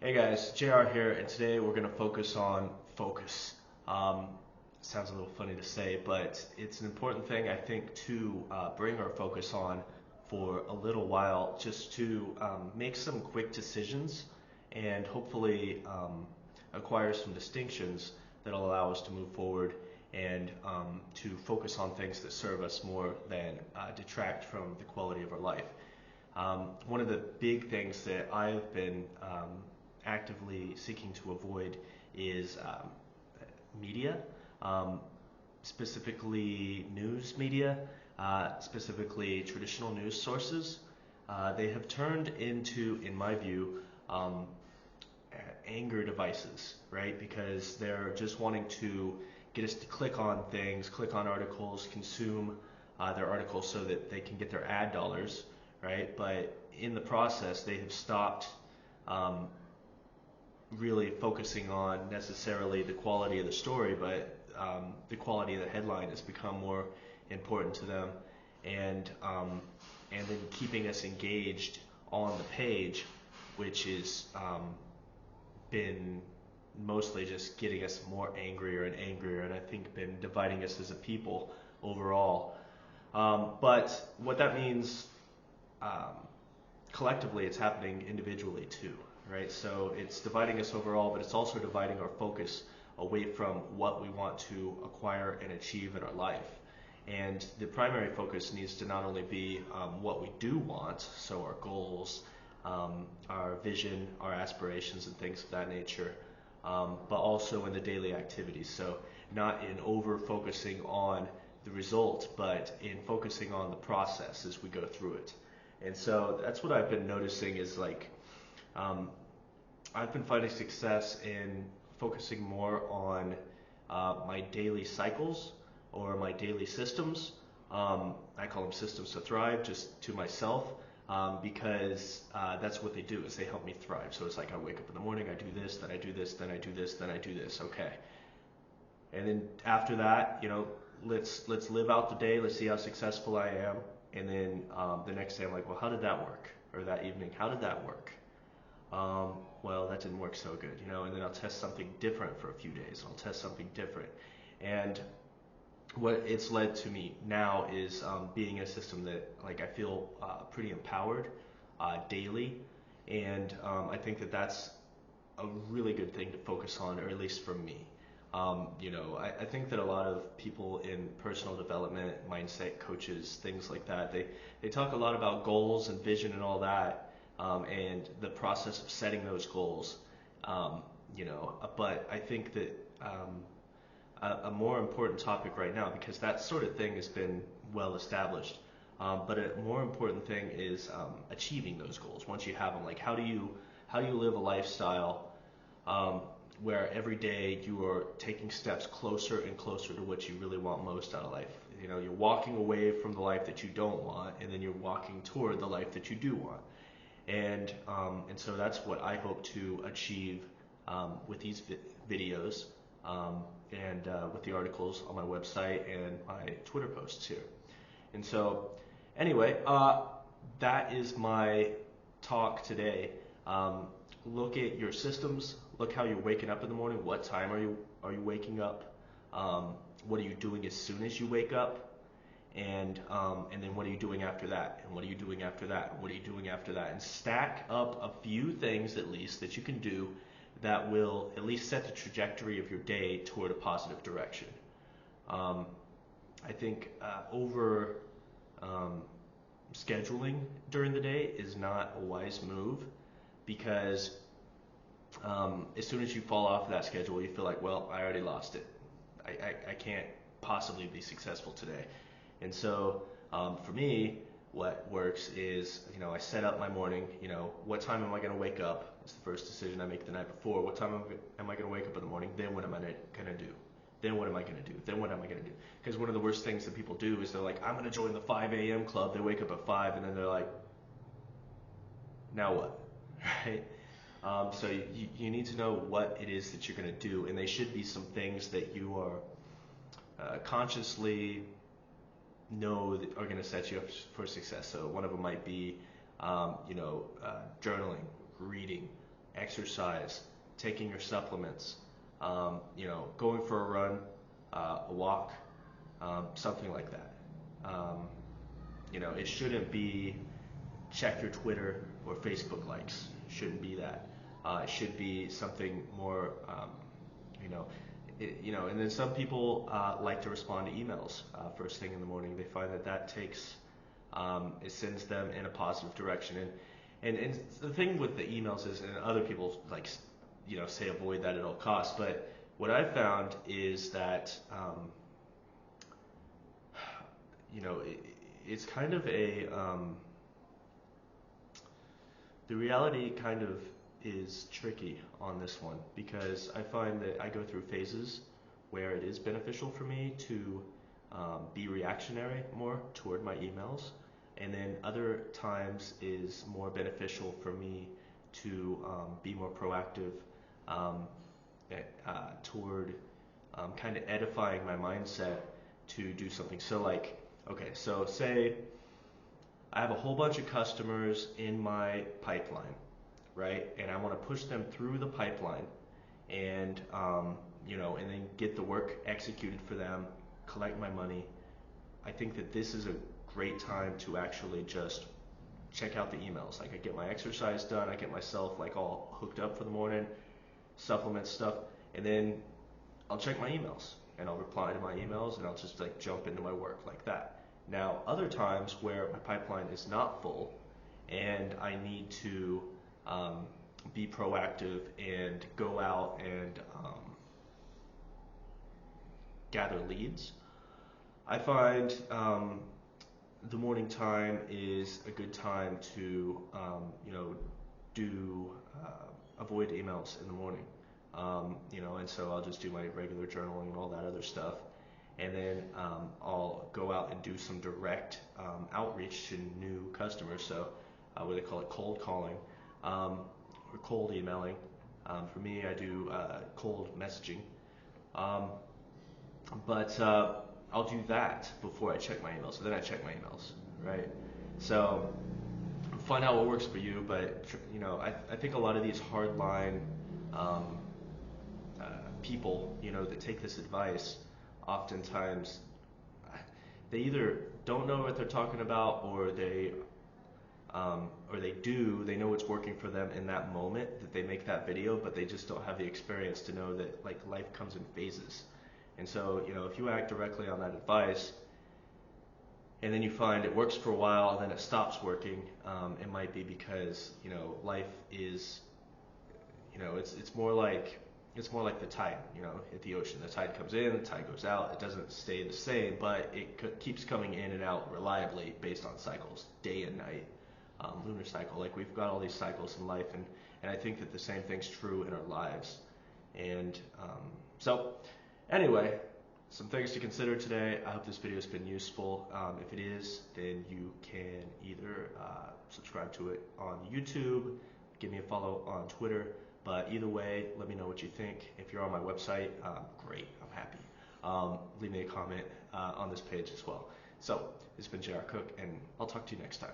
Hey guys, JR here, and today we're going to focus on focus. Um, Sounds a little funny to say, but it's an important thing, I think, to bring our focus on for a little while, just to make some quick decisions and hopefully acquire some distinctions that'll allow us to move forward and to focus on things that serve us more than detract from the quality of our life. One of the big things that I've been actively seeking to avoid is media, um, specifically news media, specifically traditional news sources. They have turned into, in my view, um, anger devices, right? Because they're just wanting to get us to click on things, click on articles, consume their articles so that they can get their ad dollars, right? But in the process, they have stopped um, really focusing on necessarily the quality of the story, but the quality of the headline has become more important to them, and then keeping us engaged on the page, which is been mostly just getting us more angrier and angrier, and I think been dividing us as a people overall. But what that means um, collectively, it's happening individually too, right? So it's dividing us overall, but it's also dividing our focus away from what we want to acquire and achieve in our life. And the primary focus needs to not only be what we do want, so our goals, our vision, our aspirations, and things of that nature, but also in the daily activities. So not in over focusing on the result, but in focusing on the process as we go through it. And so that's what I've been noticing is um, I've been finding success in focusing more on my daily cycles or my daily systems. I call them systems to thrive, just to myself, because that's what they do is they help me thrive. So it's like I wake up in the morning, I do this, then I do this, then I do this, then I do this. Okay. And then after that, let's live out the day. Let's see how successful I am. And then the next day I'm like, well, how did that work? Or that evening, how did that work? Well, that didn't work so good, and then I'll test something different for a few days. I'll test something different. And what it's led to me now is being a system that I feel pretty empowered daily. And I think that that's a really good thing to focus on, or at least for me. I think that a lot of people in personal development, mindset coaches, things like that, they talk a lot about goals and vision and all that, and the process of setting those goals. But I think that a more important topic right now, because that sort of thing has been well established, but a more important thing is achieving those goals once you have them. Like how do you live a lifestyle where every day you are taking steps closer and closer to what you really want most out of life. You're walking away from the life that you don't want, and then you're walking toward the life that you do want. And so that's what I hope to achieve with these videos and with the articles on my website and my Twitter posts here. And so, anyway, that is my talk today. Look at your systems. Look how you're waking up in the morning. What time are you waking up? What are you doing as soon as you wake up? And then what are you doing after that? And what are you doing after that? And what are you doing after that? And stack up a few things at least that you can do that will at least set the trajectory of your day toward a positive direction. I think over scheduling during the day is not a wise move, because as soon as you fall off of that schedule, you feel like, well, I already lost it. I can't possibly be successful today. And so for me, what works is, I set up my morning, what time am I going to wake up? It's the first decision I make the night before. What time am I going to wake up in the morning? Then what am I going to do? Then what am I going to do? Then what am I going to do? Because one of the worst things that people do is they're like, I'm going to join the 5 a.m. club. They wake up at 5 and then they're like, now what? Right? So you need to know what it is that you're going to do, and they should be some things that you are consciously know that are going to set you up for success. So one of them might be, journaling, reading, exercise, taking your supplements, going for a run, a walk, something like that. It shouldn't be check your Twitter or Facebook likes. It shouldn't be that. It should be something more, and then some people like to respond to emails first thing in the morning. They find that takes, it sends them in a positive direction. And the thing with the emails is, and other people say avoid that at all costs, but what I've found is that, it's kind of the reality kind of is tricky on this one, because I find that I go through phases where it is beneficial for me to be reactionary more toward my emails, and then other times is more beneficial for me to be more proactive toward kind of edifying my mindset to do something. So say I have a whole bunch of customers in my pipeline, right? And I want to push them through the pipeline and, and then get the work executed for them, collect my money. I think that this is a great time to actually just check out the emails. Like, I get my exercise done, I get myself all hooked up for the morning, supplement stuff, and then I'll check my emails and I'll reply to my emails and I'll just jump into my work like that. Now, other times where my pipeline is not full and I need to be proactive and go out and gather leads, I find the morning time is a good time to avoid emails in the morning. And so I'll just do my regular journaling and all that other stuff. And then I'll go out and do some direct outreach to new customers. So what they call it, cold calling or cold emailing. For me, I do cold messaging. But I'll do that before I check my emails. So then I check my emails, right? So find out what works for you. But I think a lot of these hardline people, that take this advice, oftentimes they either don't know what they're talking about, or they know what's working for them in that moment that they make that video, but they just don't have the experience to know that life comes in phases. And so if you act directly on that advice and then you find it works for a while and then it stops working, it might be because life is it's more like the tide, at the ocean. The tide comes in, the tide goes out. It doesn't stay the same, but it keeps coming in and out reliably based on cycles, day and night, lunar cycle. We've got all these cycles in life, and I think that the same thing's true in our lives. And so anyway, some things to consider today. I hope this video has been useful. If it is, then you can either subscribe to it on YouTube, give me a follow on Twitter. But either way, let me know what you think. If you're on my website, great, I'm happy. Leave me a comment on this page as well. So, this has been J.R. Cook, and I'll talk to you next time.